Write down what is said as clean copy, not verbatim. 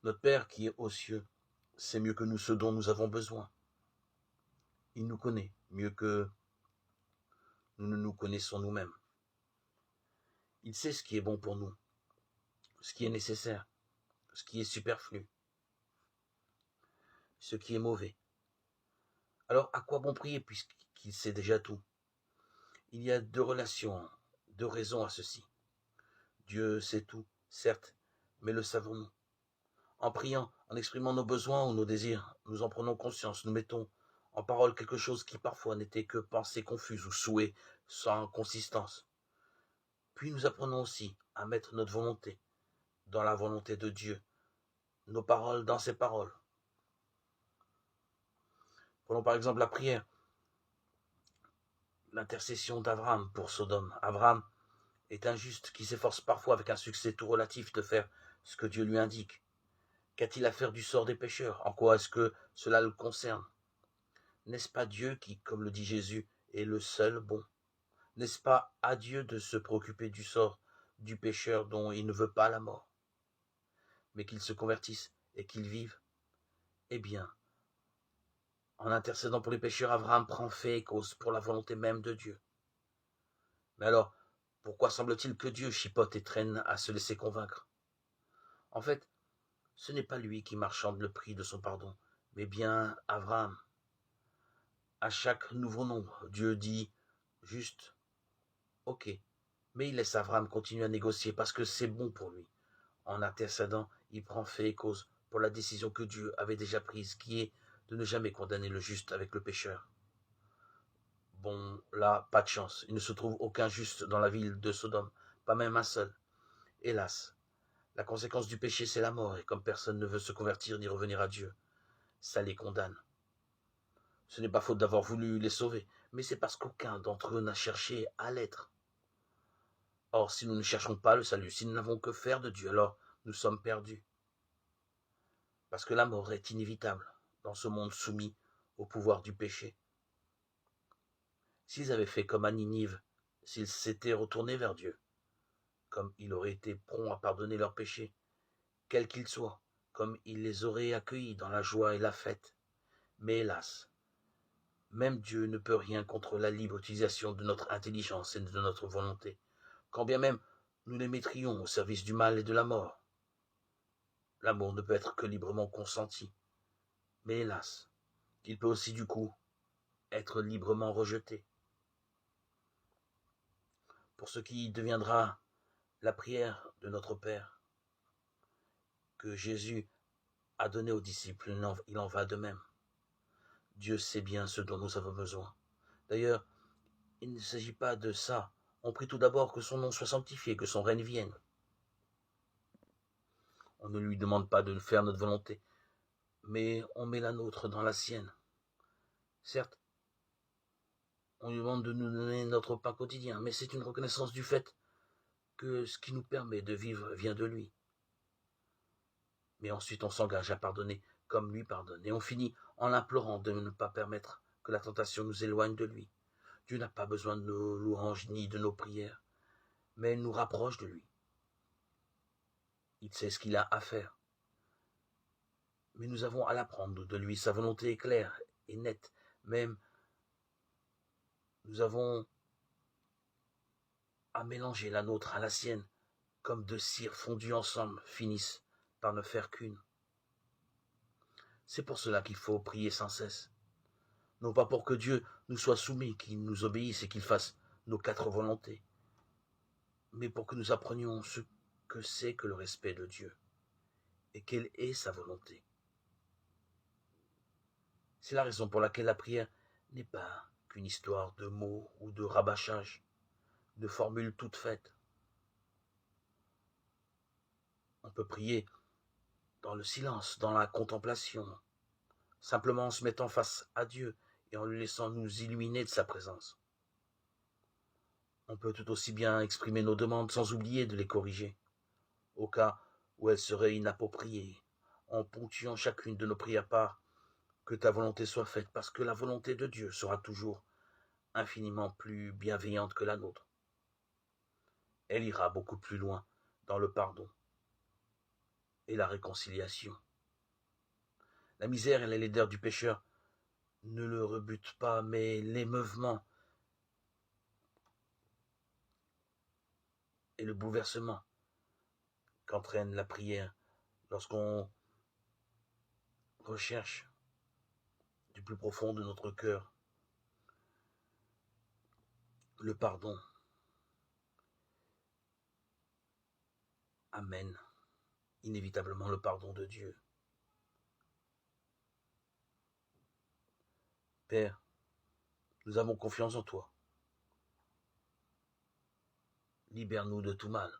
Notre Père qui est aux cieux sait mieux que nous ce dont nous avons besoin. Il nous connaît mieux que nous ne nous connaissons nous-mêmes. Il sait ce qui est bon pour nous, ce qui est nécessaire, ce qui est superflu, ce qui est mauvais. Alors à quoi bon prier puisqu'il sait déjà tout? Il y a deux relations, deux raisons à ceci. Dieu sait tout, certes, mais le savons-nous? En priant, en exprimant nos besoins ou nos désirs, nous en prenons conscience, nous mettons en parole quelque chose qui parfois n'était que pensée confuse ou souhait sans consistance. Puis nous apprenons aussi à mettre notre volonté dans la volonté de Dieu, nos paroles dans ses paroles. Prenons par exemple la prière, l'intercession d'Abraham pour Sodome. Abraham est un juste qui s'efforce parfois avec un succès tout relatif de faire ce que Dieu lui indique. Qu'a-t-il à faire du sort des pécheurs? En quoi est-ce que cela le concerne? N'est-ce pas Dieu qui, comme le dit Jésus, est le seul bon? N'est-ce pas à Dieu de se préoccuper du sort du pécheur dont il ne veut pas la mort, mais qu'il se convertisse et qu'il vive? Eh bien, en intercédant pour les pécheurs, Abraham prend fait et cause pour la volonté même de Dieu. Mais alors, pourquoi semble-t-il que Dieu chipote et traîne à se laisser convaincre? En fait, ce n'est pas lui qui marchande le prix de son pardon, mais bien Abraham. À chaque nouveau nombre, Dieu dit juste « Ok », mais il laisse Abraham continuer à négocier parce que c'est bon pour lui. En intercédant, il prend fait et cause pour la décision que Dieu avait déjà prise, qui est de ne jamais condamner le juste avec le pécheur. Bon, là, pas de chance. Il ne se trouve aucun juste dans la ville de Sodome, pas même un seul. Hélas, la conséquence du péché, c'est la mort, et comme personne ne veut se convertir ni revenir à Dieu, ça les condamne. Ce n'est pas faute d'avoir voulu les sauver, mais c'est parce qu'aucun d'entre eux n'a cherché à l'être. Or, si nous ne cherchons pas le salut, si nous n'avons que faire de Dieu, alors nous sommes perdus. Parce que la mort est inévitable dans ce monde soumis au pouvoir du péché. S'ils avaient fait comme à Ninive, s'ils s'étaient retournés vers Dieu, comme il aurait été prompt à pardonner leurs péchés, quels qu'ils soient, comme il les aurait accueillis dans la joie et la fête. Mais hélas, même Dieu ne peut rien contre la libre utilisation de notre intelligence et de notre volonté, quand bien même nous les mettrions au service du mal et de la mort. L'amour ne peut être que librement consenti, mais hélas, il peut aussi du coup être librement rejeté. Pour ce qui deviendra la prière de notre Père, que Jésus a donné aux disciples, il en va de même. Dieu sait bien ce dont nous avons besoin. D'ailleurs, il ne s'agit pas de ça. On prie tout d'abord que son nom soit sanctifié, que son règne vienne. On ne lui demande pas de faire notre volonté, mais on met la nôtre dans la sienne. Certes, on lui demande de nous donner notre pain quotidien, mais c'est une reconnaissance du fait que ce qui nous permet de vivre vient de lui. Mais ensuite on s'engage à pardonner comme lui pardonne, et on finit en l'implorant de ne pas permettre que la tentation nous éloigne de lui. Dieu n'a pas besoin de nos louanges ni de nos prières, mais elle nous rapproche de lui. Il sait ce qu'il a à faire. Mais nous avons à l'apprendre de lui. Sa volonté est claire et nette. Même, nous avons à mélanger la nôtre à la sienne, comme deux cires fondues ensemble finissent par ne faire qu'une. C'est pour cela qu'il faut prier sans cesse. Non pas pour que Dieu nous soit soumis, qu'il nous obéisse et qu'il fasse nos quatre volontés, mais pour que nous apprenions ce que c'est que le respect de Dieu et quelle est sa volonté. C'est la raison pour laquelle la prière n'est pas qu'une histoire de mots ou de rabâchage, de formules toutes faites. On peut prier dans le silence, dans la contemplation, simplement en se mettant face à Dieu et en lui laissant nous illuminer de sa présence. On peut tout aussi bien exprimer nos demandes sans oublier de les corriger, au cas où elles seraient inappropriées, en ponctuant chacune de nos prières par « que ta volonté soit faite », parce que la volonté de Dieu sera toujours infiniment plus bienveillante que la nôtre. Elle ira beaucoup plus loin dans le pardon. et la réconciliation. La misère et la laideur du pécheur ne le rebutent pas, mais l'émeuvement et le bouleversement qu'entraîne la prière lorsqu'on recherche du plus profond de notre cœur le pardon amène inévitablement le pardon de Dieu. Père, nous avons confiance en toi. Libère-nous de tout mal.